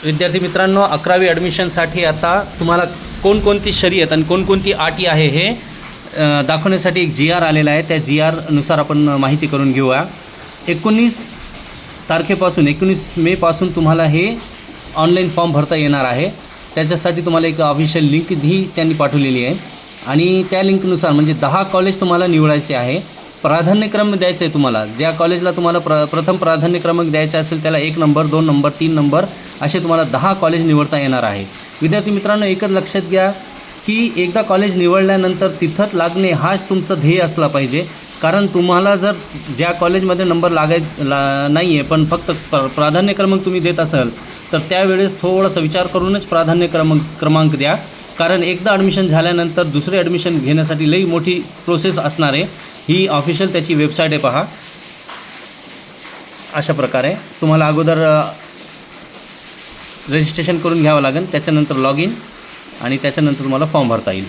विद्यार्थी मित्रांनो, 11वी ॲडमिशनसाठी आता तुम्हाला कोणकोणती शर्यत आणि कोणकोणती अटी आहे हे दाखवण्यासाठी एक GR आलेला आहे. त्या GRनुसार आपण माहिती करून घेऊया. 19 तारखेपासून 19 मेपासून तुम्हाला हे ऑनलाईन फॉर्म भरता येणार आहे. त्याच्यासाठी तुम्हाला एक ऑफिशियल लिंक ही त्यांनी पाठवलेली आहे आणि त्या लिंकनुसार म्हणजे 10 कॉलेज तुम्हाला निवडायचे आहे. प्राधान्यक्रम द्यायचं आहे तुम्हाला. ज्या कॉलेजला तुम्हाला प्रथम प्राधान्यक्रमांक द्यायचा असेल त्याला 1 नंबर 2 नंबर 3 नंबर असे तुम्हाला 10 कॉलेज निवडता येणार आहे. विद्यार्थी मित्रांनो, एकच लक्षात घ्या की एकदा कॉलेज निवडल्यानंतर तिथंच लागणे हाच तुमचं ध्येय असला पाहिजे. कारण तुम्हाला जर ज्या कॉलेजमध्ये नंबर नाही आहे पण फक्त प्राधान्यक्रमांक तुम्ही देत असाल तर त्यावेळेस थोडासा विचार करूनच प्राधान्यक्रमांक द्या. कारण एकदा ॲडमिशन झाल्यानंतर दुसरे ॲडमिशन घेण्यासाठी लई मोठी प्रोसेस असणार आहे. ही ऑफिशियल त्याची वेबसाईट आहे पहा. अशा प्रकारे तुम्हाला अगोदर रजिस्ट्रेशन करून घ्यावं लागेल, त्याच्यानंतर लॉग इन आणि त्याच्यानंतर तुम्हाला फॉर्म भरता येईल.